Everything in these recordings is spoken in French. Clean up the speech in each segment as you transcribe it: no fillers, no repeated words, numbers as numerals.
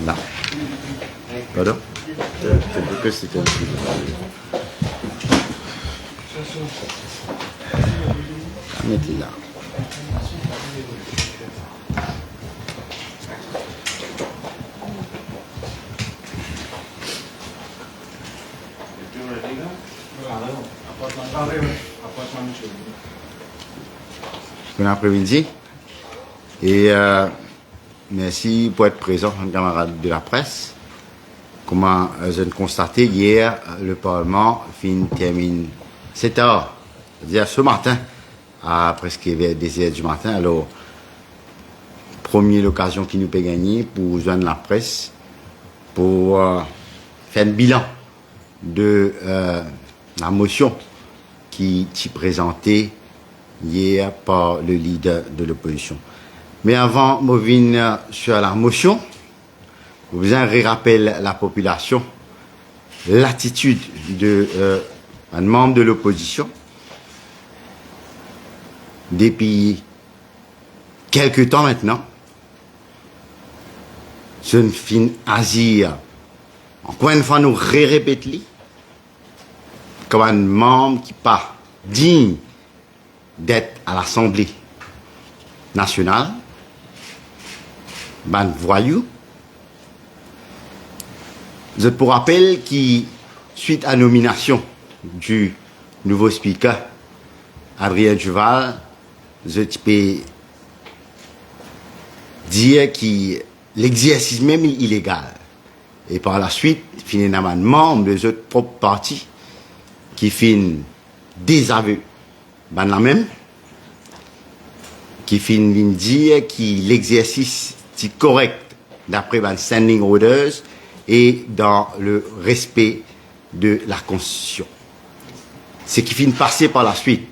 Là. Pardon? C'est que c'était un petit peu. Mettez là. Bon après-midi et merci pour être présent, camarades de la presse. Comment je viens de constater, hier, le Parlement termine 7 heures, c'est-à-dire ce matin, à presque des heures du matin. Alors, première occasion qui nous peut gagner pour joindre la presse, pour faire un bilan de la motion qui est présentée hier par le leader de l'opposition. Mais avant de revenir sur la motion, je vous rappelle la population l'attitude d'un membre de l'opposition depuis quelques temps maintenant. Ce ne fin azir. Encore une fois, nous répétons comme un membre qui n'est pas digne d'être à l'Assemblée nationale, ban voyou. Je pour rappel qui, suite à la nomination du nouveau speaker, Adrien Duval, je peux dire que l'exercice même est illégal. Et par la suite, finalement, un membre de notre propre parti qui fait désaveu, ben la même, qui fait dire que l'exercice est correct d'après les standing orders et dans le respect de la Constitution. Ce qui finit passer par la suite.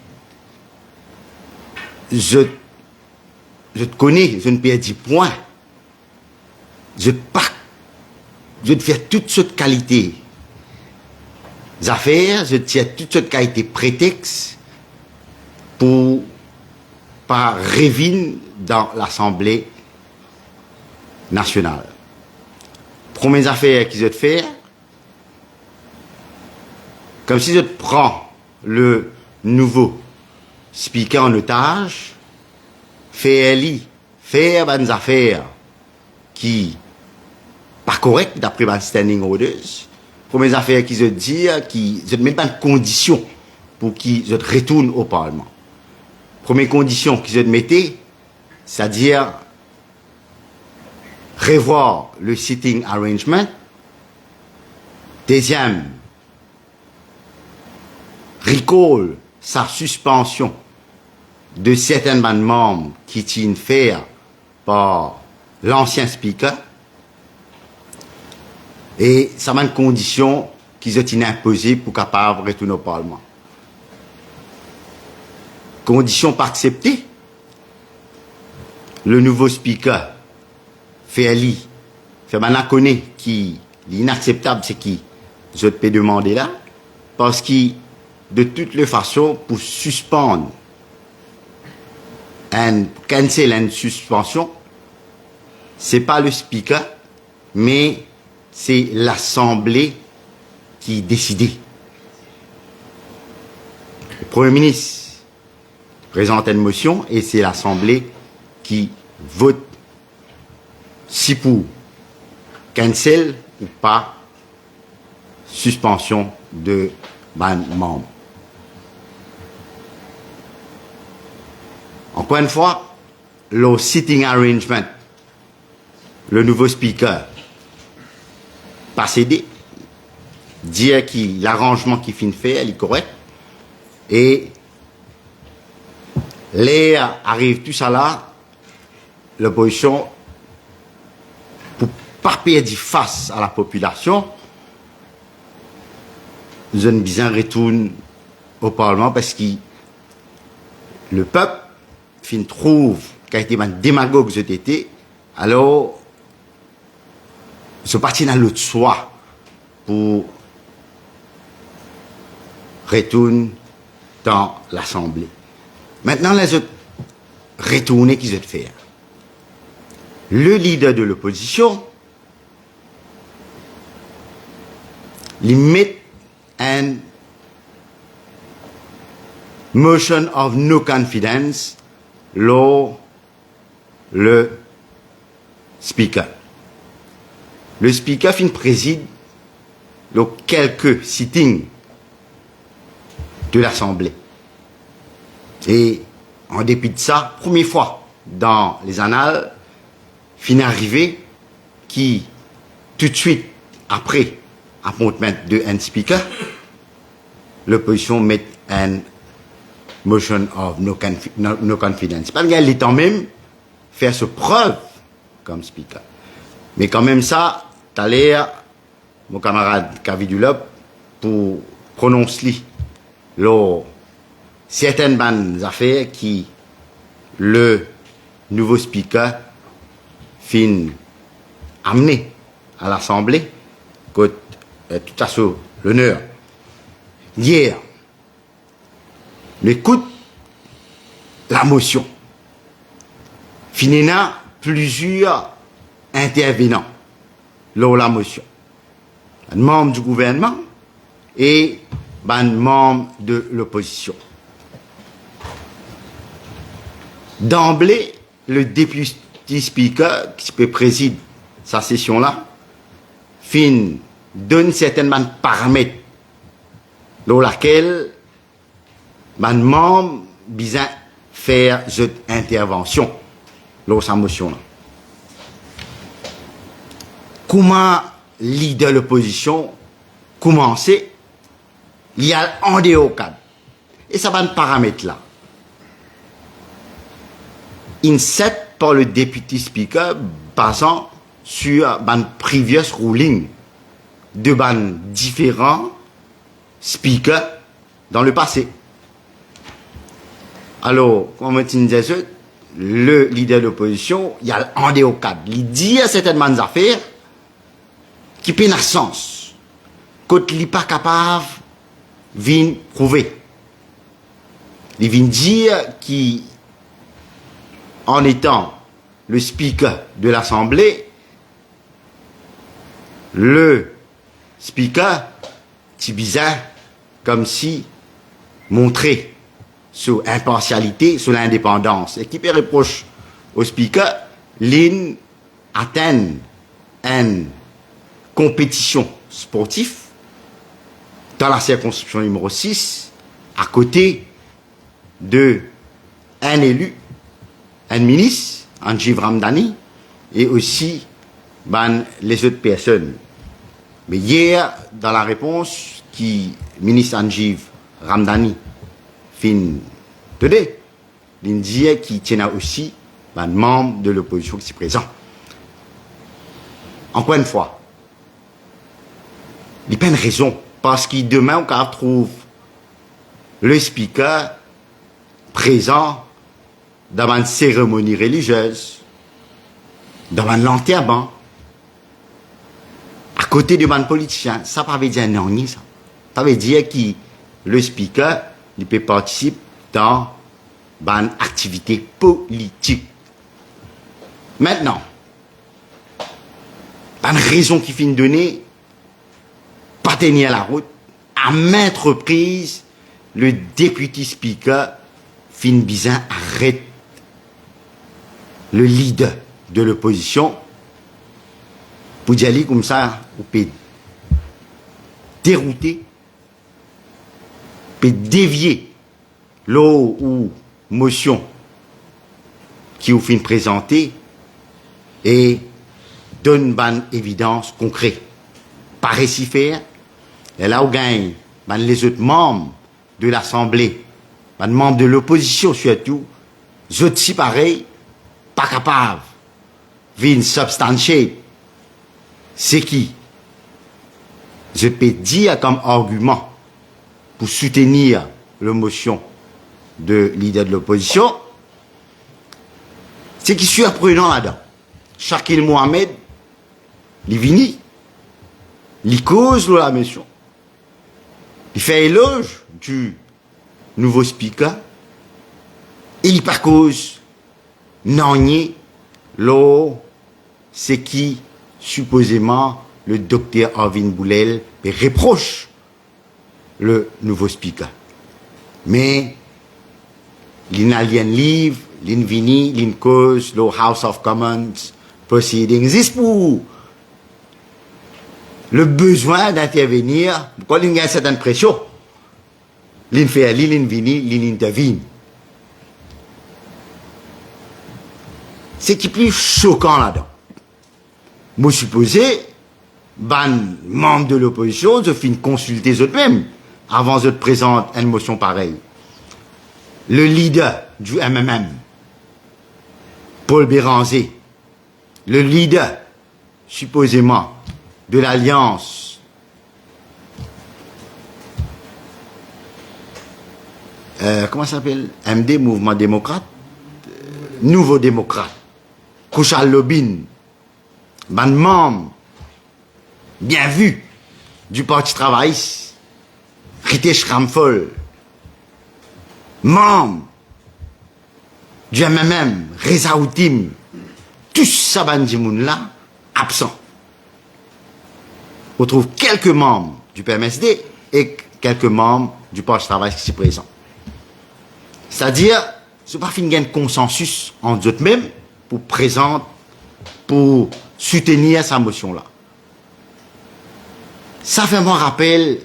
Je te connais, je ne peux dire point. Je te fais toutes sortes de qualités. Affaires, je tiens toutes sortes de qualités prétextes pour pas reviner dans l'Assemblée nationale. Premières affaires qu'ils ont fait, comme si je prends le nouveau speaker en otage, faire des affaires qui pas correctes d'après les standing orders, premières affaires qu'ils ont dit, qui ne mettent pas de conditions pour qu'ils retournent au Parlement. Première condition qu'ils ont mettée, c'est-à-dire revoir le sitting arrangement. Deuxième, recall sa suspension de certains membres qui tiennent faire par l'ancien speaker. Et ça m'a une condition qu'ils ont imposée pour capable retourner au Parlement. Condition pas acceptée. Le nouveau speaker fait maintenant connaît qui l'inacceptable, c'est qui je peux demander là, parce que de toutes les façons, pour suspendre cancel une suspension, c'est pas le speaker, mais c'est l'Assemblée qui décide. Le Premier ministre présente une motion et c'est l'Assemblée qui vote si pour cancel ou pas suspension de membre. Encore une fois, le sitting arrangement, le nouveau speaker, pas cédé, dire que l'arrangement qui finit fait, il est correct, et l'air arrive tout ça là, l'opposition, pour pas perdre face à la population, je ne bien retourne au Parlement parce que le peuple trouve qu'il a été un démagogue cet été, alors ce parti n'a l'autre choix pour retourner dans l'Assemblée. Maintenant, les autres retourner qu'ils ont fait. le leader de l'opposition, il met un motion of no confidence lors le speaker. Le speaker préside les quelques sittings de l'Assemblée. Et en dépit de ça, première fois dans les annales, fin arrivé qui, tout de suite après appointment de un speaker, l'opposition met un motion of no confidence. Pas qu'il est quand même faire se preuve comme speaker. Mais quand même ça, t'as l'air, mon camarade Kavidulop, pour prononcer certaines bonnes affaires qui le nouveau speaker fin amené à l'Assemblée, que tout à fait l'honneur. Hier, l'écoute la motion. Finina plusieurs intervenants lors la motion. Un membre du gouvernement et un membre de l'opposition. D'emblée, le député speaker qui préside sa session-là donne certainement paramètres dans laquelle un membre besoin faire cette intervention dans sa motion-là. Comment leader de l'opposition commencer, il y a un des hauts cadres. Et ça va un paramètre là. Inset par le député speaker basant sur un previous ruling de différents speakers dans le passé. Alors, comme on disait, le leader de l'opposition, il y a un des hauts cadres. Il dit à certaines affaires qui peine à sens, quand il n'est pas capable de prouver. Il vient dire qu'en étant le speaker de l'Assemblée, le speaker, c'est bizarre, comme si montrer sur impartialité, sur l'indépendance, et qui peut reprocher au speaker, l'in atteint une compétition sportive dans la circonscription numéro 6, à côté de un élu, un ministre, Anjiv Ramdani, et aussi les autres personnes. Mais hier, dans la réponse qui ministre Anjiv Ramdani fin donner, il dit qu'il tient aussi un membre de l'opposition qui est présent. Encore une fois, il n'y a pas une raison, parce que demain, on trouve le speaker présent dans une cérémonie religieuse, dans un l'enterrement, à côté de un politicien. Ça ne veut dire non, ça. Ça veut dire que le speaker il peut participer dans une activité politique. Maintenant, pas une raison qui finit donner, pas tenir la route, à maintes reprises, le député speaker finit bien arrête le leader de l'opposition pour dire comme ça, on peut dérouter, peut dévier l'eau ou motion qui vous fin présenter et donne une évidence concrète. Par récit faire, et là où gagne les autres membres de l'Assemblée, les membres de l'opposition surtout, les autres si pareil, pas capables de substantier c'est qui je peux dire comme argument pour soutenir la motion de leader de l'opposition, c'est qui est surprenant là-dedans. Shakil Mohamed, il vini, il cause la motion, il fait éloge du nouveau speaker, et il par cause non l'eau c'est qui, supposément, le docteur Arvin Boulel reproche le nouveau speaker. Mais, l'inalien livre, l'invini, l'incause, le House of Commons proceedings, c'est pour le besoin d'intervenir, quand il y a cette impression, l'infait, l'invini, l'intervine. C'est qui est plus choquant là-dedans. Moi, supposé, ban membre de l'opposition, je finis consulter eux-mêmes avant de présenter une motion pareille. Le leader du MMM, Paul Béranger, le leader, supposément, de l'Alliance comment ça s'appelle? MD, Mouvement démocrate, Nouveau démocrate, Kouchal Lobin, ban membre, bien vu, du Parti travailliste, Ritesh Ramphol, membre du MMM, Reza Outim, tous ça bandimoun là, absents. On trouve quelques membres du PMSD et quelques membres du Parti travail qui sont présents. C'est-à-dire, ce n'est pas fin de consensus entre eux-mêmes pour soutenir sa motion-là. Ça fait moi rappel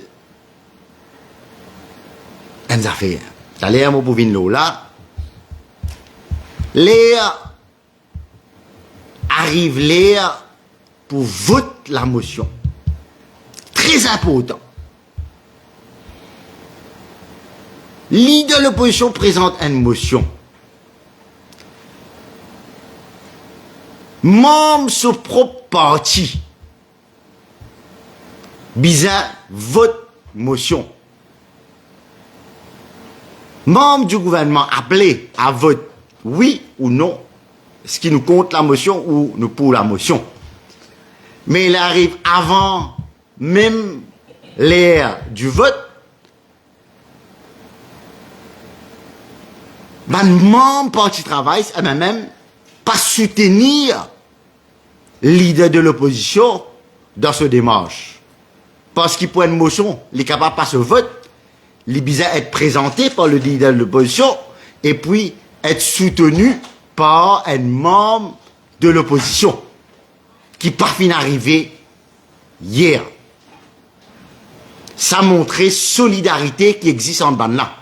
une affaire. Ça l'air mon pour venir là. L'air arrive l'air pour voter la motion. Très important. Leader de l'opposition présente une motion. Membre de propre parti. Bizarre, vote motion. Membre du gouvernement appelé à vote oui ou non, ce qui nous compte la motion ou nous pour la motion. Mais il arrive avant même l'heure du vote. Membre Parti travail, même pas soutenir leader de l'opposition dans ce démarche. Parce qu'il prend une motion, il est capable de passer au vote, il est bizarre être présenté par le leader de l'opposition et puis être soutenu par un membre de l'opposition qui parvient d'arriver hier. Ça montrait solidarité qui existe en bande là.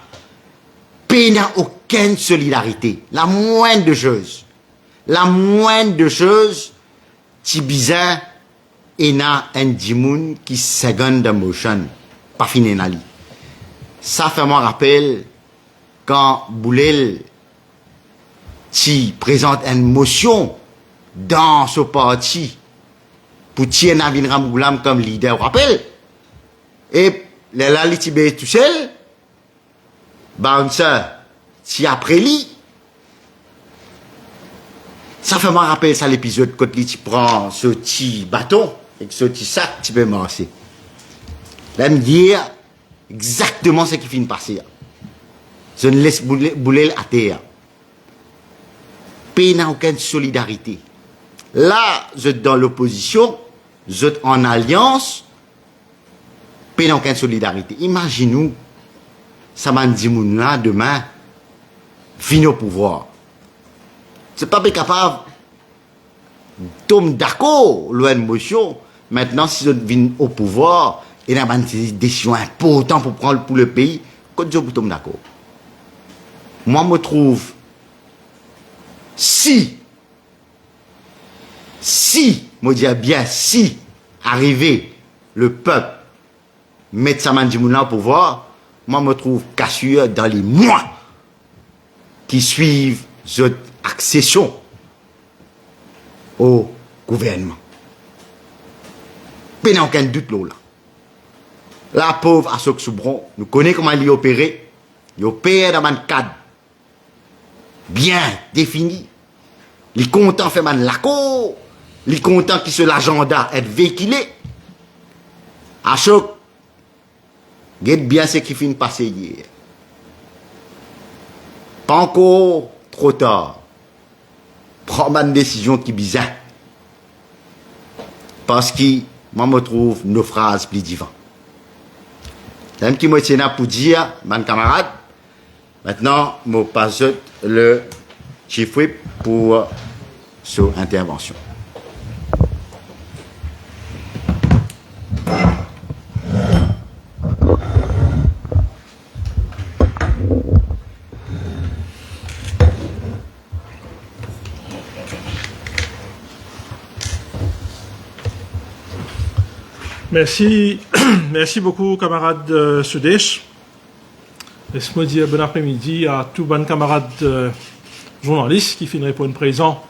Pays n'a aucune solidarité. La moindre de choses. La moindre de choses, c'est bizarre, et n'a un dimoun qui second motion. Pas fini nali. Ça fait moi rappel quand Boulel qui présente une motion dans ce parti pour tirer Navin Ramgoulam comme leader, rappel. Et là, il est tout seul. Bouncer, si après lui, ça fait moi rappeler ça l'épisode quand il prend ce petit bâton et ce petit sac, tu peux marcher. Là, me dire exactement ce qui finit de passer. Je ne laisse bouler à terre. Pays n'a aucune solidarité. Là, vous êtes dans l'opposition, vous êtes en alliance, pays n'a aucune solidarité. Imaginez-nous, ça m'a dit là demain, vient au pouvoir. C'est pas capable de tomber d'accord, loin de motion. Maintenant, si vous venez au pouvoir, il y a des décisions importantes pour prendre pour le pays, quand vous tombez d'accord. Moi, je me trouve, si, moi je dis bien, si, arrivé, le peuple, mettre Samandji Mouna au pouvoir, moi je me trouve cassure dans les mois qui suivent cette accession au gouvernement. Il n'y a aucun doute là. La pauvre Assok Soubron, nous connaissons comment il est opéré. Il opère dans un cadre bien défini. Il est content de faire la cour. Il est content que l'agenda est véhiculé. Assok, regarde bien ce qui finit de passer hier. Pas encore trop tard. Prends une décision qui est bizarre. parce que moi me trouve nos phrases plus divan. C'est un petit mot pour dire, mes camarades, maintenant, je passe le chief whip pour cette intervention. Merci, merci beaucoup, camarade Sudesh. Laisse-moi dire bon après-midi à tous les camarades journalistes qui finiraient pour une présent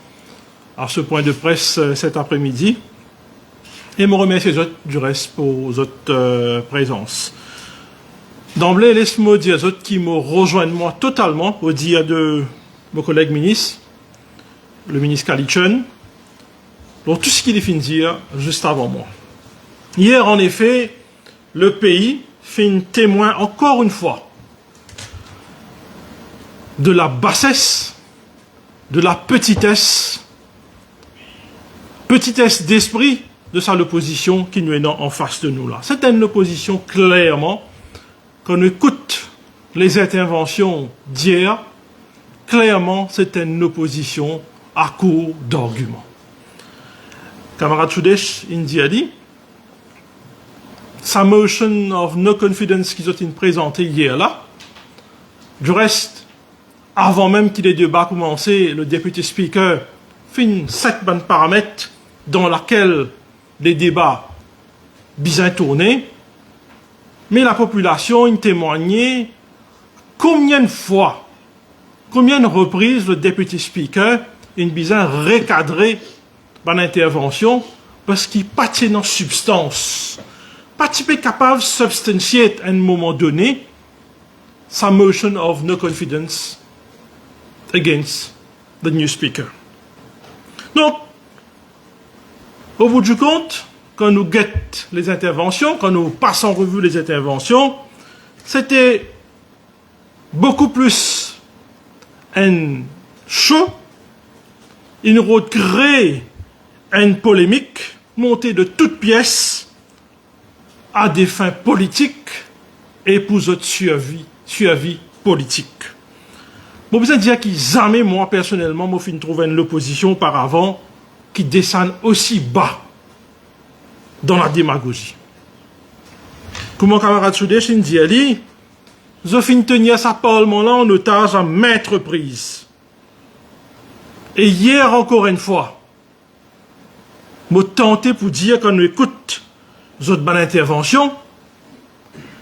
à ce point de presse cet après-midi. Et me remercier du reste pour votre présence. D'emblée, laisse-moi dire aux autres qui me rejoignent moi totalement au dire de mon collègue ministre, le ministre Kalichun, pour tout ce qu'il vient de dire juste avant moi. Hier, en effet, le pays fait un témoin, encore une fois, de la bassesse, de la petitesse d'esprit de sa opposition qui nous est en face de nous là. C'est une opposition clairement, quand on écoute les interventions d'hier, clairement c'est une opposition à court d'arguments. Camarade Sudesh, il a dit, sa motion of no confidence qu'ils ont présentée hier là. Du reste, avant même que les débats commencent, le député speaker fait 7 bonnes paramètres dans laquelle les débats bien tournés, mais la population a témoigné combien de fois, combien de reprises le député speaker a bien recadré l'intervention parce qu'il pas dans substance. Pas capable de substantiate à un moment donné sa motion of no confidence against the new speaker. Donc, au bout du compte, quand nous guettons les interventions, quand nous passons en revue les interventions, c'était beaucoup plus un show, une route créée, une polémique montée de toutes pièces à des fins politiques et pour votre survie politique. Bon, besoin de dire qu'ils jamais, moi, personnellement, moi, fin trouver une opposition auparavant qui descend aussi bas dans la démagogie. Comme mon camarade Sudesh, il dit, Ali, je fin tenir sa parlement-là en otage à maintes reprises. Et hier, encore une fois, m'a tenté pour dire qu'on écoute votre bonne intervention,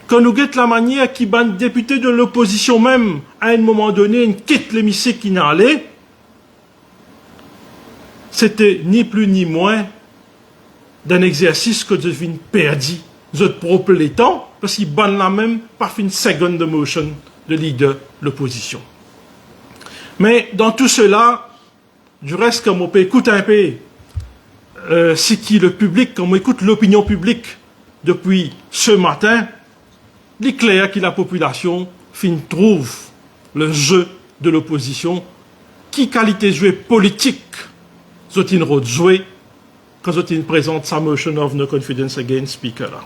quand nous guette la manière qui ban député de l'opposition même, à un moment donné, une quitte l'hémicycle qui n'a allé, c'était ni plus ni moins d'un exercice que devine perdu, votre propre temps, parce qu'il ban la même par une seconde motion de leader de l'opposition. Mais dans tout cela, du reste, comme on peut écouter un peu, c'est qui le public, comme on écoute l'opinion publique depuis ce matin, il est clair que la population trouve le jeu de l'opposition, qui qualité de jouer politique, sont-ils jouer quand ils présentent sa motion of no confidence against speaker là.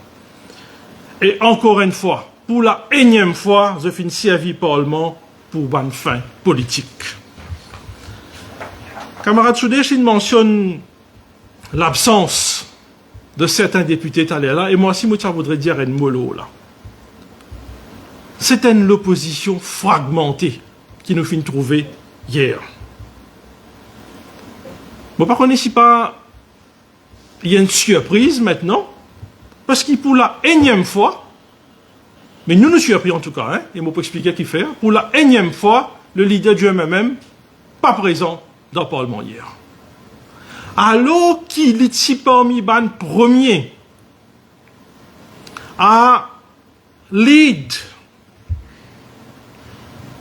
Et encore une fois, pour la énième fois, je finis servi parlement pour une fin politique. Camarade Sudesh, il mentionne l'absence de certains députés là, et moi aussi, je voudrais dire un mot là. C'était l'opposition fragmentée qui nous fit trouver hier. Bon, par contre, ici pas, il y a une surprise maintenant, parce qu'il pour la énième fois, mais nous surpris en tout cas, hein, et moi pour expliquer qui fait, pour la énième fois, le leader du MMM, pas présent dans le Parlement hier. Alors qu'il est ici parmi les premiers à lead,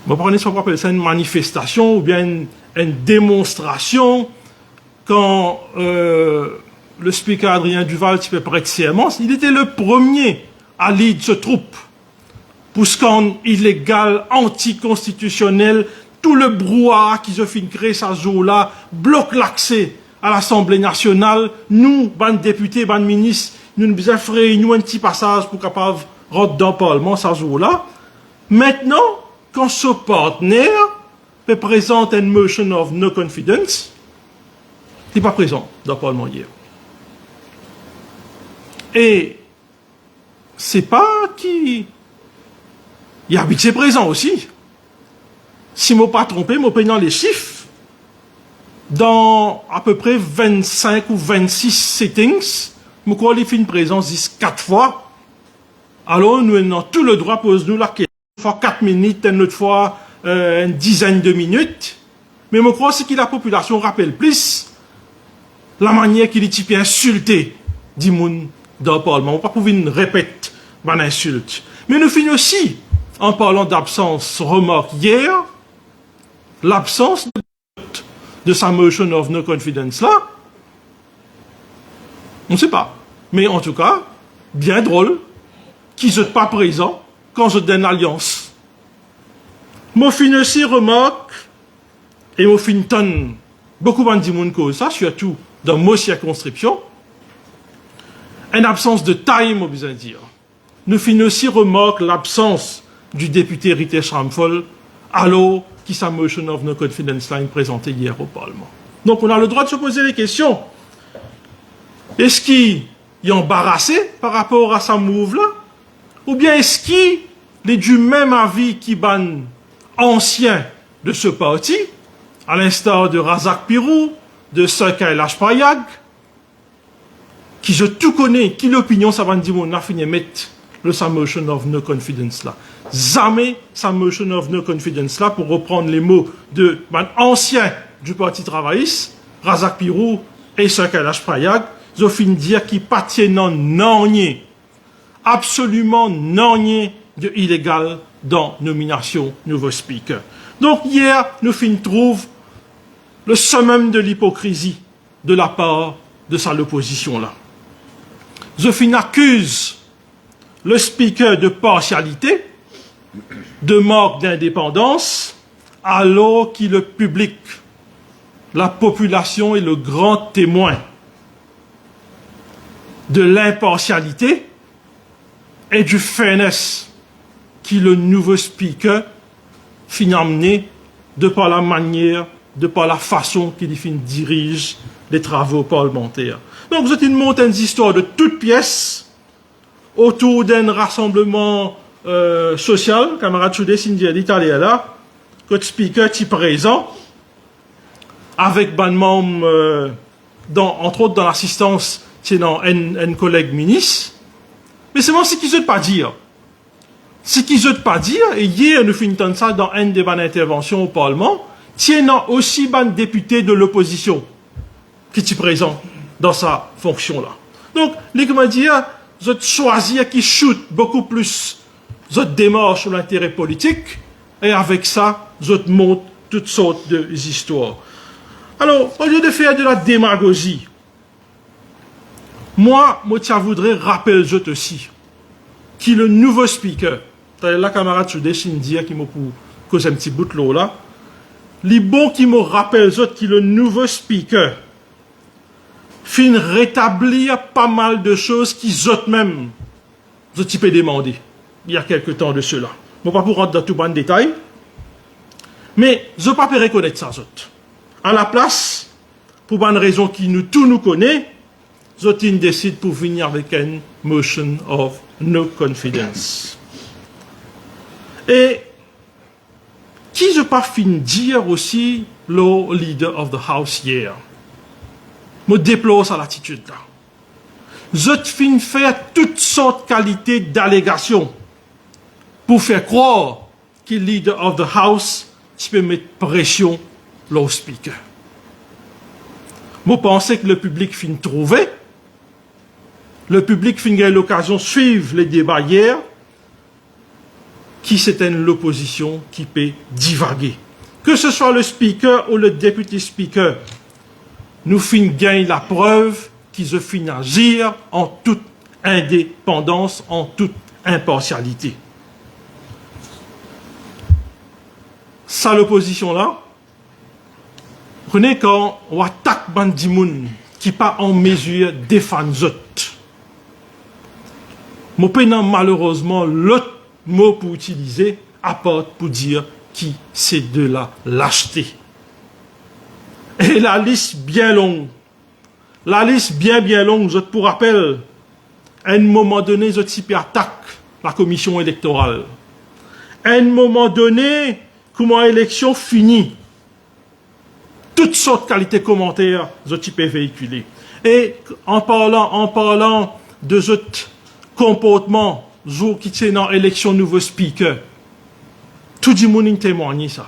on va prendre ça une manifestation ou bien une démonstration quand le speaker Adrien Duval peut prêter serment, il était le premier à lead ce troupe pour scandale illégal, anticonstitutionnel, tout le brouhaha qui se fait créer ça jour-là, bloque l'accès à l'Assemblée nationale, nous, ban députés, ban ministres, nous nous avons fait réunion un petit passage pour capable rentrer dans le Parlement, ça jour-là. Maintenant, quand ce partenaire présente une motion of no confidence, il n'est pas présent dans le Parlement hier. Et c'est pas qui... Il y a habitué présent aussi. Si je ne me pas trompé, je payant les chiffres, dans à peu près 25 ou 26 settings, je crois qu'il fait une présence 4 fois. Alors, nous avons tout le droit de poser nous la question. Une fois 4 minutes, une autre fois une dizaine de minutes. Mais je crois que la population rappelle plus la manière qu'il est insulté du monde dans le Parlement. On ne peut pas pouvoir répéter une insulte. Mais nous finissons aussi, en parlant d'absence, remarque hier, l'absence de sa motion of no confidence là, on ne sait pas. Mais en tout cas, bien drôle, qu'ils ne soient pas présents quand je donne alliance. Mon fin aussi remarque, et mon fin tonne, beaucoup de monde cause ça, surtout dans mon circonscription, une absence de time, on besoin dire. Nous fin aussi remarque l'absence du député Ritesh Ramphal, alors qui sa motion of no confidence line présentée hier au Parlement. Donc on a le droit de se poser les questions. Est-ce qu'il est embarrassé par rapport à sa move là? Ou bien est-ce qu'il est du même avis qui ban ancien de ce parti, à l'instar de Razak Pirou, de Sir Kailash Prayag, qui je tout connais, qui l'opinion ça va dire on a fini mettre le sa motion of no confidence là. Jamais sa motion of no confidence là, pour reprendre les mots de ancien du Parti travailliste, Razak Pirou et Sir Kailash Prayag, ils ont fini de dire qu'ils patiennent non absolument non de illégal dans nomination nouveau speaker. Donc hier, nous fin trouve le summum de l'hypocrisie de la part de sa opposition là. Je fin accuse le speaker de partialité, de manque d'indépendance, alors que le public, la population est le grand témoin de l'impartialité et du fairness qui le nouveau speaker finit amener de par la manière, de par la façon qu'il dirige les travaux parlementaires. Donc vous êtes une montagne d'histoires de toutes pièces autour d'un rassemblement social, camarade Choudé, Cindy l'Italien là, que le speaker est présent, avec ban membre, entre autres dans l'assistance, c'est dans un collègue ministre. Mais c'est moi ce qu'ils ne veulent pas dire. Ce qu'ils ne veulent pas dire, et hier nous finissons ça dans une des bonnes interventions au Parlement, tiennant aussi ban député de l'opposition qui est présent dans sa fonction-là. Donc, les comment dire, vous avez choisi qui shoot beaucoup plus votre démarche sur l'intérêt politique, et avec ça, vous avez montré toutes sortes d'histoires. Alors, au lieu de faire de la démagogie, moi, je voudrais rappeler aussi qui le nouveau speaker, la camarade Choudé Chindia qui m'a causé un petit bout de l'eau là, les bons qui me rappellent qui le nouveau speaker fin rétablir pas mal de choses qu'ils ont même demandé il y a quelque temps de cela. Je ne vais pas pour rentrer dans tout bon détail, mais je ne peux pas reconnaître ça. À la place, pour une raison qui tous nous connaît, Zotin décide pour venir avec une motion of no confidence. Et qui je pas fin dire aussi le leader of the house hier. Me déplore sa l'attitude là. Zot fin faire toutes sortes de qualités d'allégations pour faire croire que le leader of the house peut mettre pression au speaker. Moi pensais que le public fin trouver. Le public fin gagner l'occasion de suivre les débats hier, qui c'était l'opposition qui peut divaguer. Que ce soit le speaker ou le député speaker, nous fin gagner la preuve qu'ils se fin agir en toute indépendance, en toute impartialité. Ça, l'opposition là, Vous connaissez quand on attaque Bandimoun qui pas en mesure de défendre autres. Mon pénal malheureusement l'autre mot pour utiliser apporte pour dire qui c'est de la lâcheté. Et la liste bien longue. La liste bien longue, je pour rappel, à un moment donné, je type attaque la commission électorale. À un moment donné, comment l'élection finit, toutes sortes de qualités commentaires, je type véhiculé. Et en parlant de ce comportement, jour qui tient dans l'élection nouveau speaker, tout le monde témoigne ça.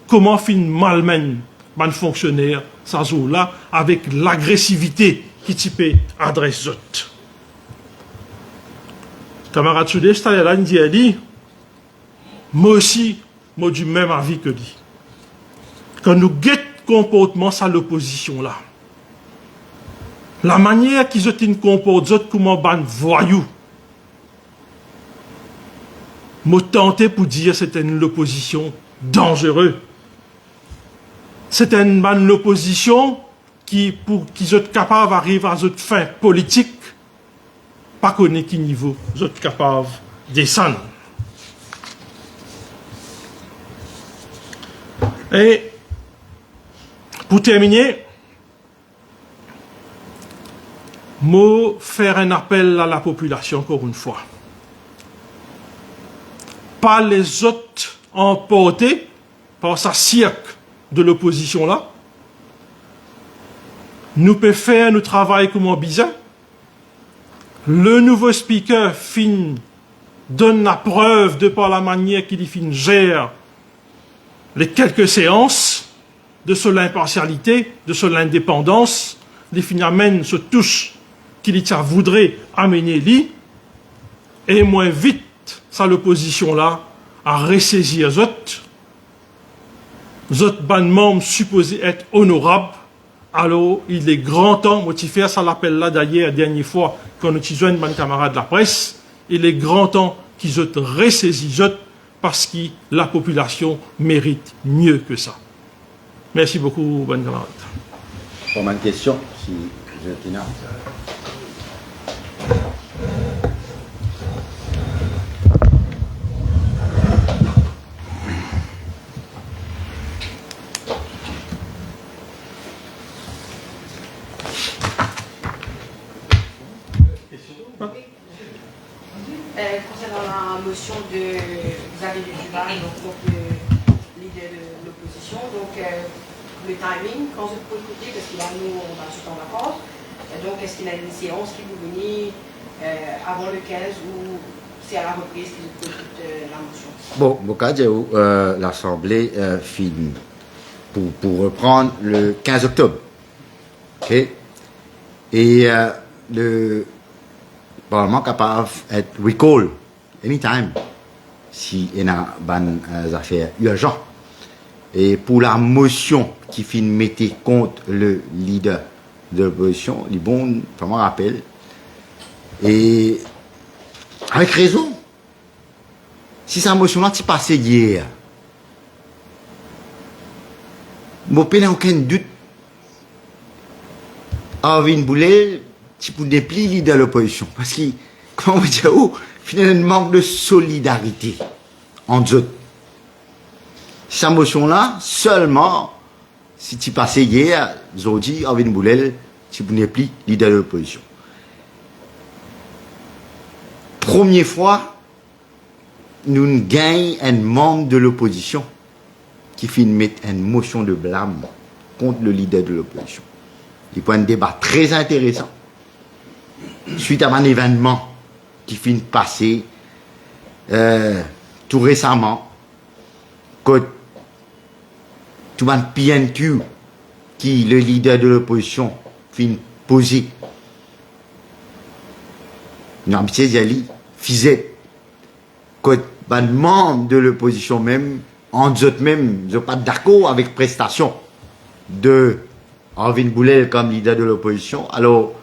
Comment fin malmène un fonctionnaire, ça joue-là, avec l'agressivité qui type adresse autres. Camarade Soudé, c'est là, il dit, moi aussi, moi du même avis que lui. Quand nous guettons comportement, ça l'opposition là. La manière qu'ils ont comporté, comment ban voyou. Moi tenté pour dire c'était une opposition dangereuse. C'est une opposition qui, pour qu'ils soient capables d'arriver à cette fin politique, pas connaître qui niveau, ils sont capables de descendre. Et pour terminer, moi faire un appel à la population encore une fois. Pas les autres emportés par sa cirque de l'opposition là. Nous pouvons faire notre travail comme un bizarre. Le nouveau speaker donne la preuve de par la manière qu'il gère les quelques séances de son impartialité, de son indépendance, les amène se touche qu'il voudrait amener lui, et moins vite, ça l'opposition là, à ressaisir autres membres supposés être honorables. Alors, il est grand temps, moi, tu fais ça l'appel là d'ailleurs, la dernière fois, quand nous utilisons un camarade de la presse, il est grand temps qu'ils aient ressaisi parce que la population mérite mieux que ça. Merci beaucoup, bonne camarade. Pour ma question, si je t'ai concernant la motion de Xavier Duval, donc le leader de l'opposition, donc le timing, quand je peux écouter, parce qu'il a nous, on va tout en vacances, donc est-ce qu'il a une séance qui vous venir avant le 15 ou c'est à la reprise qu'il peut écouter la motion? Bon, l'Assemblée finit pour reprendre le 15 octobre. Okay? Et le Parlement capable d'être recall anytime si il y a des affaires urgentes. Et pour la motion qui finit mettre contre le leader de l'opposition, les bons, vraiment rappel. Et avec raison. Si cette motion-là t'y passée hier, je n'ai aucun doute. Arvin Boulel, tu peux déplier leader de l'opposition. Parce que, comment vous dire, finalement, manque de solidarité entre eux. Cette motion-là, seulement, si tu passais hier, aujourd'hui, Arvin Boulel, tu peux déplier leader de l'opposition. Première fois, nous gagnons un membre de l'opposition qui finit mettre une motion de blâme contre le leader de l'opposition. Il y a un débat très intéressant suite à un événement qui finit de passer tout récemment que tout le PNQ qui le leader de l'opposition finit poser une ambition faisait que les membres de l'opposition même, en eux même, ne sont pas d'accord avec la prestation de Arvin Boulel comme leader de l'opposition. Alors,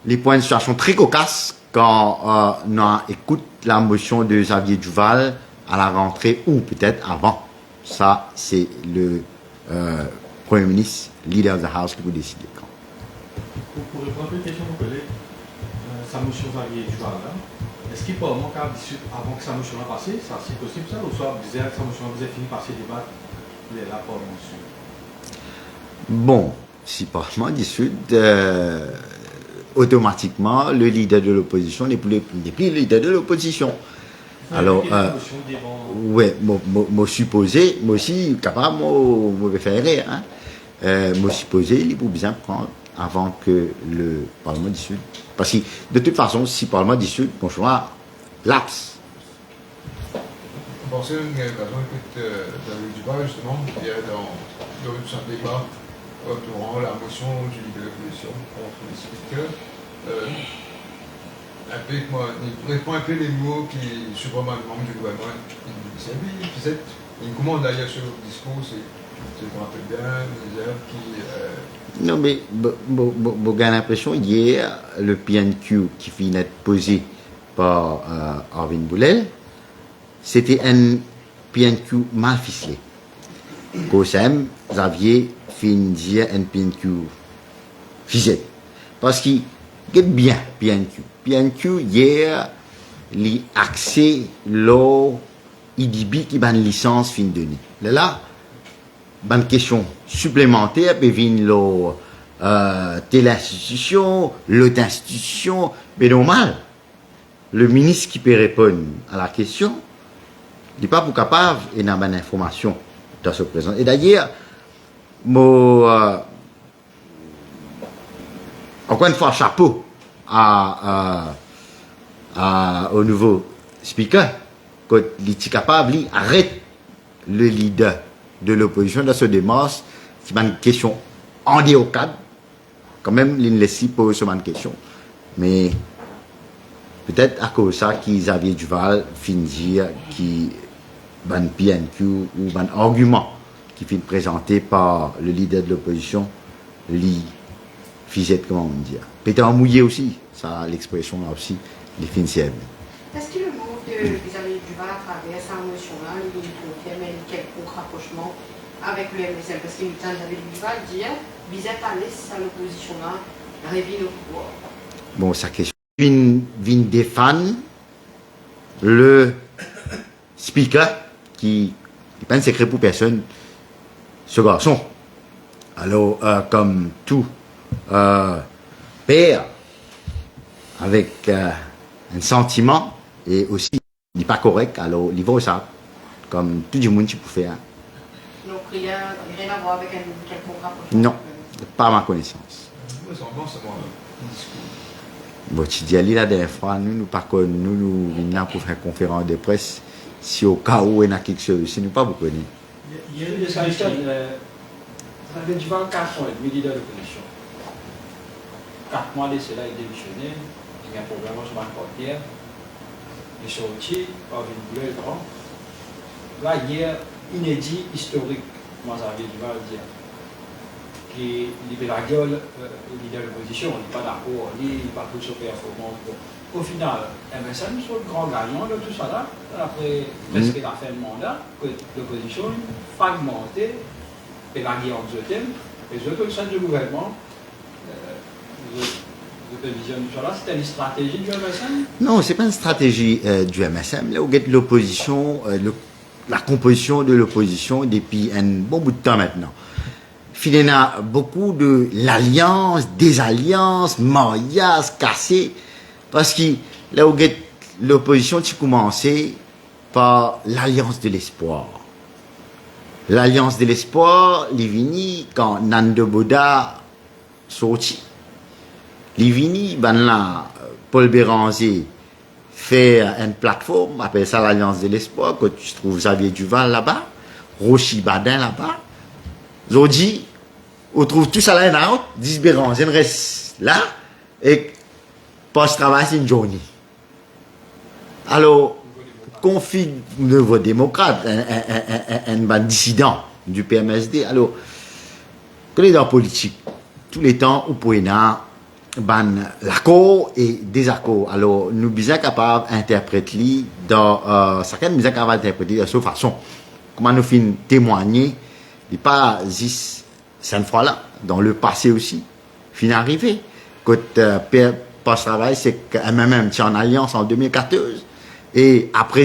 les points de situation très cocasses quand on écoute la motion de Xavier Duval à la rentrée ou peut-être avant. Ça, c'est le Premier ministre, leader of the House, qui peut décider quand. Pour répondre à une question, mon collègue, sa motion Xavier Duval, est-ce qu'il peut au moins avant que sa motion a passé, ça c'est possible ça, ou soit sa motion vous fini par ces débats, les rapports mensuels? Bon, si Parlement dissout, automatiquement, le leader de l'opposition n'est plus le leader de l'opposition. Alors, ouais, moi supposé, moi aussi capable, moi faire rire, hein. Moi supposé, il faut bien prendre avant que le Parlement dissoute. Parce que de toute façon, si le Parlement dissoute, mon choix lapse. Vous pensez qu'il y a une occasion David Duval, justement, qui est dans un débat entourant la motion du leader de l'opposition contre les speakers. Il répond un peu les mots qui, sur un membre du gouvernement, il commande d'ailleurs sur le discours, c'est un peu bien, qui... Non, mais j'ai l'impression hier, le PNQ qui finit d'être posé par Arvin Boulel, c'était un PNQ mal ficelé. Qu'au-sem, Xavier finit dire un PNQ ficelé. Parce qu'il est bien PNQ. PNQ, hier, l'accès, l'eau, IDB qui a une licence fin de nuit. Là, une question supplémentaire, puis vient telle institution, l'autre institution, mais normal. Le ministre qui peut répondre à la question, il n'est pas pour capable et n'a pas d'information dans ce présent. Et d'ailleurs, encore une fois, chapeau au nouveau speaker, quand il est capable, il arrête le leader de l'opposition dans ce démarche, qui m'a une question en déocade, quand même, il laisse poser sur une question. Mais peut-être à cause de ça, Xavier Duval finit qui un PNQ ou un argument qui finit présenté par le leader de l'opposition, lui, Fizette, comment on dit. Péter en mouillé aussi, ça, l'expression là aussi, les fins de Est-ce que le mot de Xavier Duval à travers sa motion-là, il confirme quelconque rapprochement avec le MSM? Parce qu'il entend Xavier Duval dire, Bizet a laissé à l'opposition-là, révine au pouvoir. Bon, sa question. Vin défendre le speaker qui n'est pas un secret pour personne, ce garçon. Alors, comme tout père, avec un sentiment, et aussi, il n'est pas correct, alors il va ça, comme tout le monde qui peut faire. Donc, rien à voir avec un quelconque rapprochement? Non, pas à ma connaissance. Bon, tu dis, la dernière fois, nous venons pour faire une conférence de presse, si au cas où il y a quelque chose, si nous pas vous connaissez. Il y a une discussion, ça fait du 24 ans, leader de l'opposition. 4 mois de cela, il démissionné, il y a un problème sur ma portière, il est sorti, par une couleur grand. Là, hier, inédit, historique, moi, ça avait du mal à dire. Qui libère la gueule, le leader de l'opposition, on n'est pas d'accord, il n'est pas tout sur performance. Au final, MSN sont le grand gagnant de tout ça là, après presque la fin du mandat, que l'opposition fragmentée, et la guerre en deux thèmes, et les autres, au sein du gouvernement, c'était une stratégie du MSM? Non, ce n'est pas une stratégie du MSM. Là, vous êtes l'opposition, la composition de l'opposition depuis un bon bout de temps maintenant. Il y a beaucoup de l'alliance, désalliance, mariage, cassé. Parce que là, vous êtes l'opposition qui commençait par l'alliance de l'espoir. L'alliance de l'espoir, il est venu quand Nando Boda sorti. Livini, Paul Béranger fait une plateforme, appelle ça l'Alliance de l'Espoir, que tu trouves Xavier Duval là-bas, Rochi Badin là-bas. Zodi, on trouve tout ça là, disent Béranger reste là, et post-travail, c'est une journée. Alors, config nouveau démocrate, un dissident du PMSD. Alors, quand on est dans la politique, tous les temps, on peut l'accord et désaccord. Alors, nous sommes capables d'interpréter dans chacun nous sommes capables d'interpréter de cette façon. Comment nous faisons témoigner, et pas juste cette fois-là, dans le passé aussi, fin arrivé. Quand Poste-Travail, c'est quand même en alliance en 2014. Et après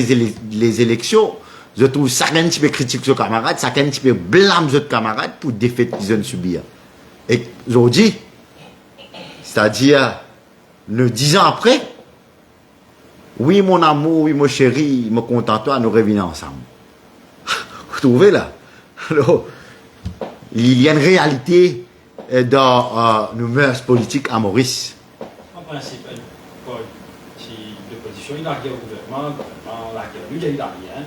les élections, je trouve ça un petit peu critique sur camarades, ça un petit peu blâme sur camarades pour des défaites qu'ils ont subies. Et aujourd'hui, c'est-à-dire, 10 ans après, oui, mon amour, oui, mon chéri, me content toi, nous revenons ensemble. Vous trouvez là? Alors, il y a une réalité dans nos mœurs politiques à Maurice. En principe, si l'opposition, il a rien au gouvernement, la guerre, lui, il a rien.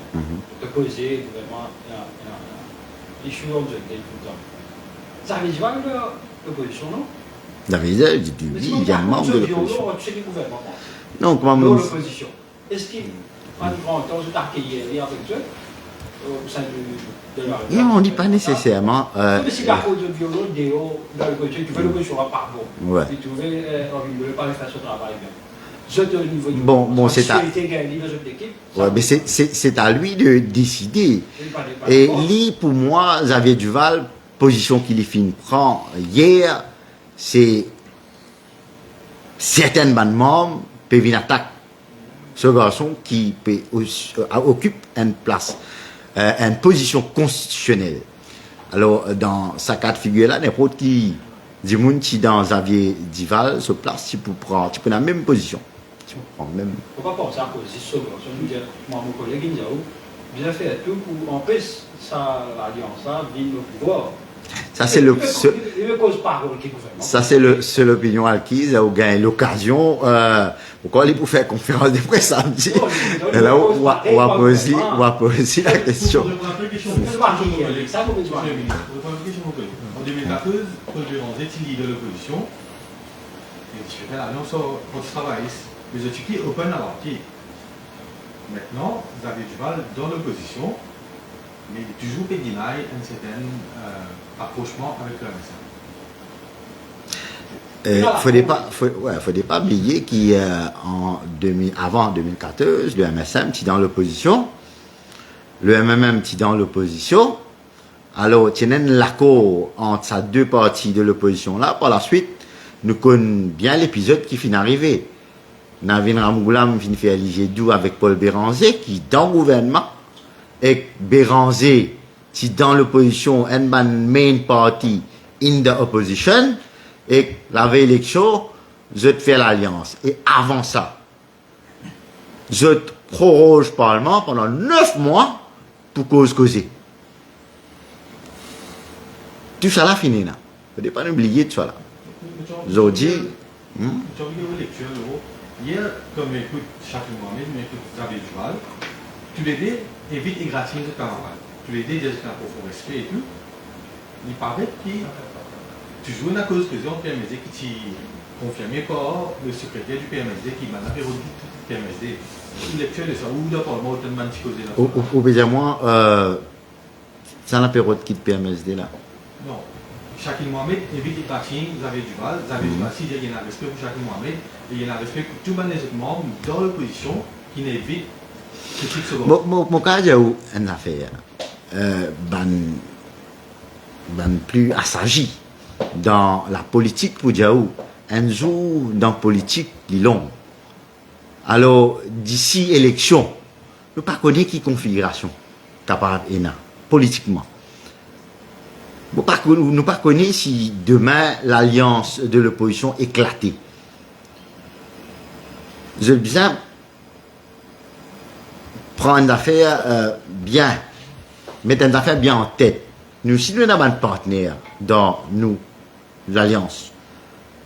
L'opposé, le gouvernement, il a tout le temps. Ça arrive pas l'opposition, non? David dit oui, il y a un membre de l'opposition. Non, comment l'opposition. Est-ce qu'il va nous prendre temps de t'accueillir avec eux au sein de la région? Non, on ne dit pas nécessairement. Mais si la cause de violon, dans l'opposition, tu fais l'opposition à part bon. Ouais. Si tu veux, on ne veut pas faire ce travail bien. Bon, c'est à... Ouais, mais c'est à lui de décider. Et lui, pour moi, Xavier Duval, position qu'il prend hier, c'est certaines bandes membres peuvent une attaque. Ce garçon qui occupe une place, une position constitutionnelle. Alors, dans sa cas de figure-là, n'importe qui dit qui dans Xavier Duval se place, tu peux prendre la même position. Pourquoi penser à cause de ce garçon? Mon collègue il a fait tout pour empêcher l'alliance de venir au pouvoir. Ça, c'est c'est l'opinion acquise. On gagne l'occasion. Pourquoi il peut faire conférence de presse samedi? Là, on va poser la question. En 2014, Paul Béranger était leader de l'opposition. Il fait l'annonce au travail. Les étudiants open à partir. Maintenant, Xavier Duval dans l'opposition, mais il est toujours pédiné un certain approchement avec le MSM. Faudrait pas oublier qu'avant 2014, le MSM était dans l'opposition, le MMM était dans l'opposition. Alors, il y a un accord entre ces deux parties de l'opposition là. Par la suite, nous connaissons bien l'épisode qui finit d'arriver. Navin Ramgoulam vient faire l'IG2 avec Paul Béranger qui est dans le gouvernement et Béranger qui est dans l'opposition and main party in the opposition et la veille élection je te fais l'alliance et avant ça je te proroge le Parlement pendant 9 mois pour causer tout ça là fini là il ne faut pas oublier tout ça là aujourd'hui hier, comme écoute chaque Mohamed, mais écoute Xavier Duval, tous les deux évitent égratigner de camarades. Tous les deux disent qu'il y a un respect et tout. Il paraît que toujours une cause que PMSD qui est confirmé par le secrétaire du PMSD qui m'a appelé au PMSD. Il est de ça, ou le Parlement autant de causé là. Ou bien moi, ça n'a pas de qui de PMSD là. Non. Shaquille Mohamed évite égratigner Xavier Duval. Xavier Duval, s'il y a un respect pour Shaquille Mohamed, il y a un respect pour tous les membres dans l'opposition qui n'évite critique secondaire. Mon cas, il y a une affaire plus assagi dans la politique pour dire un jour dans la politique qui est long. Alors, d'ici élection, nous ne connaissons pas qui configuration capable politiquement. Nous ne connaissons pas si demain l'alliance de l'opposition éclatée. Je veux bien prendre une affaire bien, mettre une affaire bien en tête. Nous, si nous avons un partenaire dans l'alliance,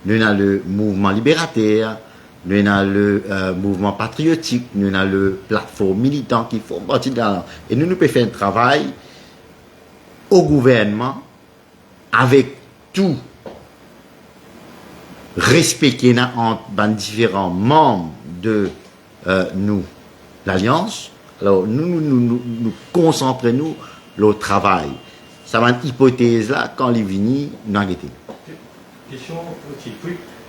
nous avons le mouvement libérateur, nous avons le mouvement patriotique, nous avons le plateforme militant qui font partie de l'alliance. Et nous pouvons faire un travail au gouvernement avec tout respect qu'il y a entre différents membres de l'Alliance. Alors, nous concentrons le travail. Ça va une hypothèse là, quand les vignes nous avons été. Question aussi.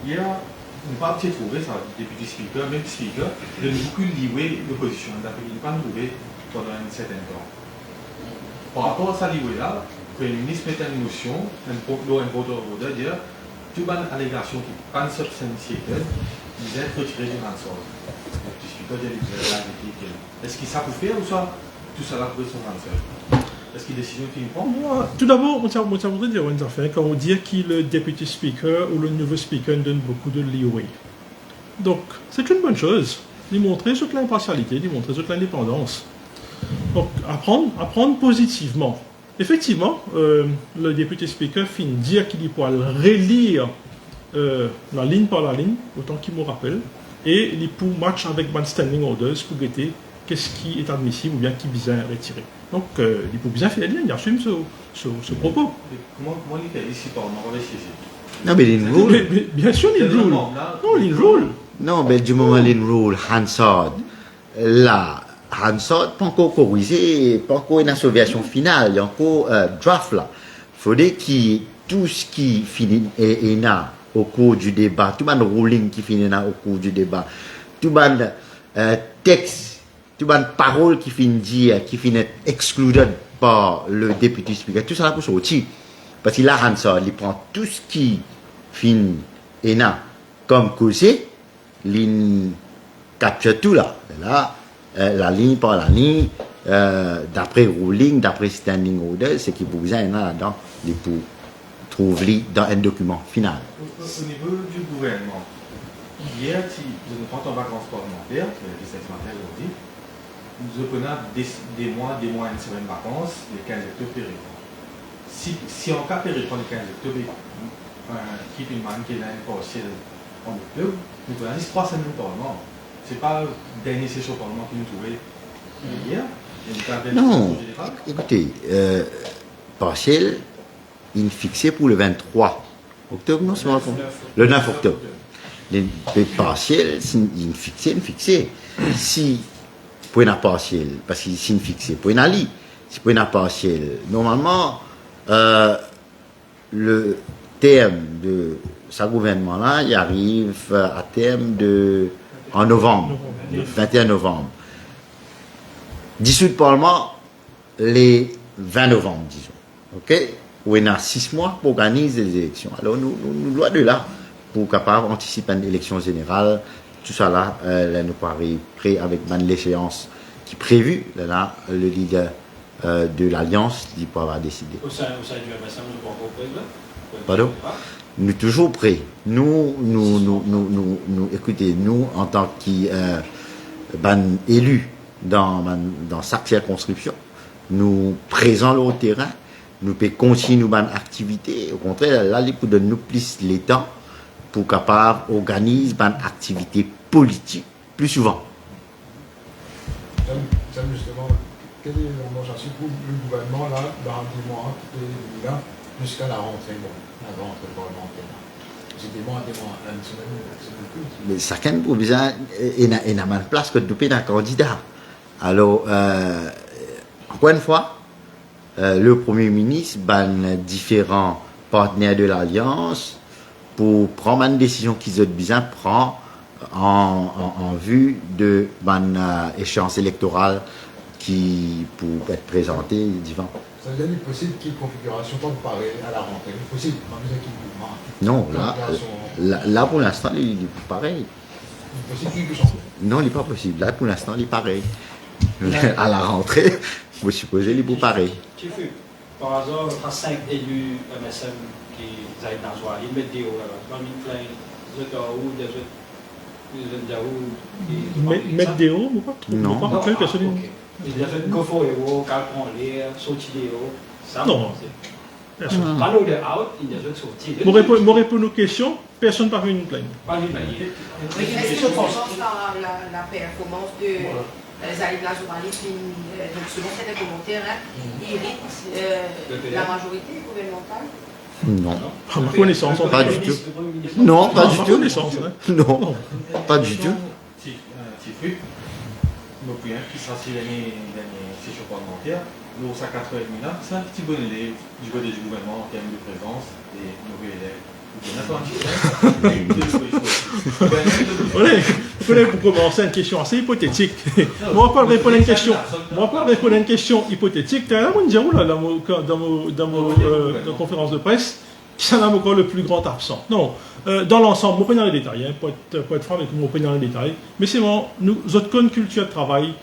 Hier, on n'a pas trouvé ça, depuis le speaker, même le speaker, de nous beaucoup lier l'opposition. Il n'a pas trouvé pendant un certain temps. Par rapport à ça, là, Premier ministre mettait une motion, un vote order, dire toute bonne allégation qui n'est pas substantiated, ils être retirés du rançon. Est-ce qu'il s'appuie faire ou ça, tout ça là pour son rançon? Est-ce qu'il décide qu'il prend? Moi, tout d'abord, moi, je voudrais dire une affaire. Quand on dit que le député speaker ou le nouveau speaker donne beaucoup de leeway. Donc, c'est une bonne chose. Il montrer toute l'impartialité, il montrer toute l'indépendance. Donc, apprendre positivement. Effectivement, le député speaker finit dire qu'il pourra relire la ligne par la ligne, autant qu'il me rappelle, et il peut match avec mon standing orders pour guetter qu'est-ce qui est admissible ou bien qui vient à retirer. Donc, il peut bien faire, il assume ce propos. Comment il fait ici par on va essayer? Non, mais il rule. Mais bien sûr, il rule. Non, il rule. Non, mais du moment où il rule, Hansard, là, Hansard, pas encore corrigé, pas encore une association finale, il y a encore draft là. Il faudrait que tout ce qui finit est là au cours du débat, tout le ruling qui finit là au cours du débat, tout le texte, tout le parole qui finit dire, qui finit excluded par le député speaker, tout ça là pour sortir. Parce qu'il a Hansard, il prend tout ce qui finit est là comme causé, il capture tout là. Là, la ligne par la ligne, d'après ruling, d'après standing order, c'est qu'il vous a là-dedans, il peut trouver dans un document final. Au niveau du gouvernement, hier, si nous prends en vacances parlementaires, le 17 matin aujourd'hui, nous prenons des mois, une semaine de vacances, les 15 octobre période. Si en cas période, le 15 octobre, keep in mind qu'il y a une partielle en octobre, nous prenons 3 semaines de parlement. Ce n'est pas le dernier session parlement qui nous trouvait hier. Non, écoutez, partiel, il est fixé pour le 23 octobre, non, c'est le 9 octobre. Le partiel, il est fixé. Si, pour une partiel, parce qu'il est fixé, pour une ali, si pour une partiel, normalement, le terme de ce gouvernement-là, il arrive à terme en novembre, le 21 novembre. Dissout le Parlement les 20 novembre, disons. OK? Où il y a 6 mois pour organiser les élections. Alors, nous doit de là pour capable anticiper une élection générale. Tout ça là, nous paraît prêt avec l'échéance qui est prévue. Là, le leader de l'Alliance, il peut avoir décidé. Au sein du MSM, nous pas encore prêts là? Pardon? Nous sommes toujours prêts. Écoutez, nous, en tant qu'élus dans chaque circonscription, nous présents au terrain, nous pouvons continuer nos activités. Au contraire, là, il faut donner nous plus le temps pour capable organiser une activité politique plus souvent. Ça, justement, quel est l'engagement pour le gouvernement là, dans 10 mois, là, jusqu'à la rentrée, la rentrée parlementaire? C'était moi, une semaine, c'est beaucoup. Mais chacun pour besoin, il a une place que nous un candidat. Alors, encore une fois, le Premier ministre, différents partenaires de l'Alliance, pour prendre une décision qu'ils ont besoin prend en vue de échéance électorale qui peut être présentée divan. Ça veut dire qu'il est possible qu'il y ait une configuration pas pareille à la rentrée. Il est possible, pas besoin qu'il y ait non, là pour l'instant, il est pareil. Il est possible qu'il y ait quelque chose. Non, il n'est pas possible. Là pour l'instant, il est pareil. À la rentrée, vous supposez, il est pareil. Par hasard, il y a 5 élus MSM qui aillent dans Joie. Ils mettent des hauts là-bas. Dans une plaine, des hauts, Mettre des hauts ou pas? Non. Pas personne. Il y a fait go for it, calcon l'air, sortir des hauts. Ça, non. Personne. Quand on est out, il y a fait sortir. Moi réponds aux questions, personne n'a une plainte. Pas une plainte. Est-ce que je pense dans la performance de Zahid Lazourani, donc selon certains commentaires, hérite la majorité gouvernementale? Non. À ma connaissance, pas du tout. Non, pas du tout. Non, pas du tout. Nous pouvons qui sera si l'année session parlementaire, nous, ça 4 h c'est un petit bon élève du côté du gouvernement en termes de présence et nos élèves. Voilà, pour commencer, une question assez hypothétique. Moi, quand je réponds à une question hypothétique, tu as un dire là, dans la conférence de presse, ça n'a encore le plus grand absent. Non, dans l'ensemble, je ne vais pas dans les détails, pour être franc, mais je ne vais pas dans les détails. Mais c'est nous autres une culture de travail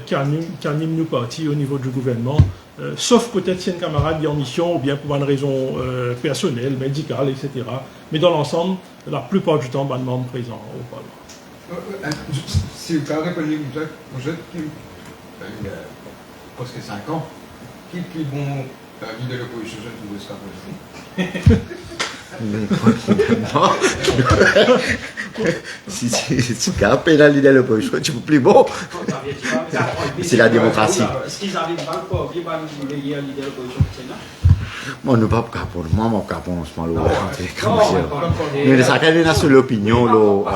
qui anime nos partis au niveau du gouvernement. Sauf peut-être si un camarade est en mission ou bien pour une raison personnelle, médicale, etc. Mais dans l'ensemble, la plupart du temps, il y a un membre présent au Parlement. Si vous avez répondu comme ça, moi je il y a presque 5 ans, qui est le plus bon leader de l'opposition, je ne trouve pas. Si tu as pénalisé de l'opposition, tu peux plus bon. C'est la démocratie. Est-ce qu'ils avaient mal pour vivre un leader de l'opposition au Sénat? Moi, nous pas pour moi, mon capon, on se parle mais ça quand même sur l'opinion,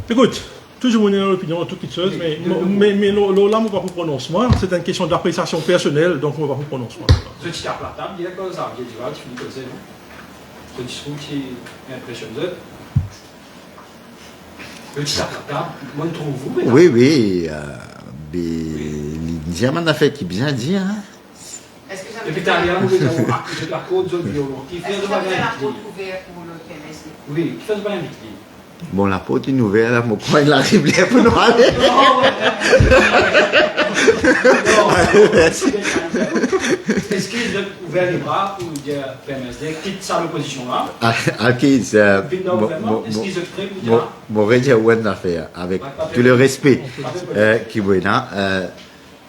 Écoute, toujours mon opinion, toute petite chose, mais là, on ne va pas vous prononcer. C'est une question d'appréciation personnelle, donc on ne va pas vous prononcer. Ce qui est à la table, il y a comme ça, il y a du mal, tu finis comme ça, non? Ce discours qui impressionne. Petit à la table, moi, je trouve vous. Oui. Il y a un affaire qui bien dit, hein. Est-ce que ça Et veut puis, dire tu as rien avec la cause de violon. Qui fait est-ce de que ça pas veut dire la invité? porte ouverte pour le PMSD? Oui, qui fait de pas invité. Bon, la porte est ouverte, là, mon coin, il arrive là pour nous aller. Merci. Est-ce qu'ils ont ouvert les bras pour dire PMSD, quitte sa l'opposition là? Ok, Est-ce qu'ils ont prêt pour dire? Bon, dire une affaire, avec tout le respect qui est là.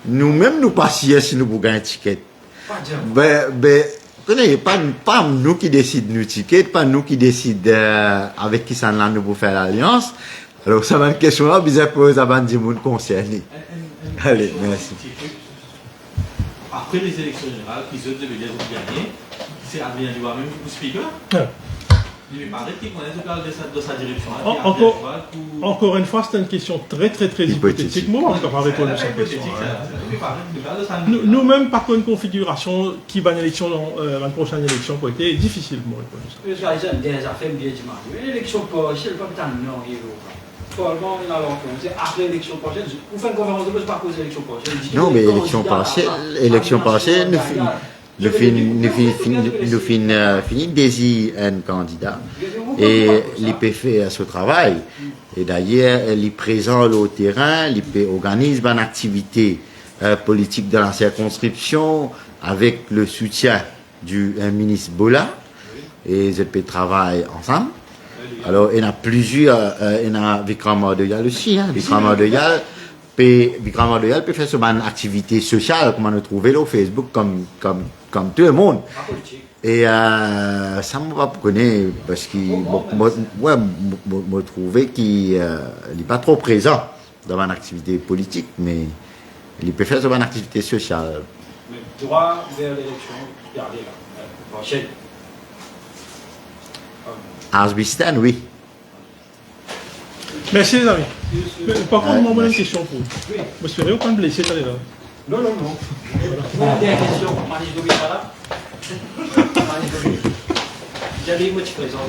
Nous-mêmes, nous passions si nous bougeons un ticket. Pas nous qui décidons nous ticket, pas nous qui décidons avec qui ça nous pour faire l'alliance. Alors, ça va une question là, bizarre pour les abandons du monde concerné. Allez, merci. Après les élections générales, qui se devaient gagner, c'est Adrien Dubois même qui speaker. Il me paraît qu'il connaît de sa direction. Encore une fois, c'est une question très hypothétique. Moi, on ne peut pas répondre à cette question. Nous-mêmes, par contre, une configuration qui va une élection dans la prochaine élection pour être difficile pour répondre à ça. Parce qu'il y a des affaires bien dimanche. L'élection prochaine, pas putain non, il est probablement il a l'enfant. Après l'élection prochaine, vous faites une conférence de presse par cause de l'élection prochaine. Non, mais élection passée, nous finissons désigner un candidat et il peut faire ce travail. Et d'ailleurs, il est présent au terrain, il organise une activité politique dans la circonscription avec le soutien du ministre Bola et ils peuvent travailler ensemble. Alors, il y a plusieurs, il y a Vikram Mardeyal aussi, Vikram Mardeyal peut faire une activité sociale, comme on a trouvé là au Facebook, comme tout le monde. Et ça ne m'a pas connaître parce que je trouvais qu'il n'est pas trop présent dans une activité politique, mais il peut faire une activité sociale. Mais droit vers l'élection, regardez là, prochaine. Asbistan, oui. Merci les amis. Par contre, moi, j'ai une question pour vous. Oui. Vous serez aucun blessé tout à l'heure? Non. Dernière question, Marie Dobi, là. J'avais une moitié présente.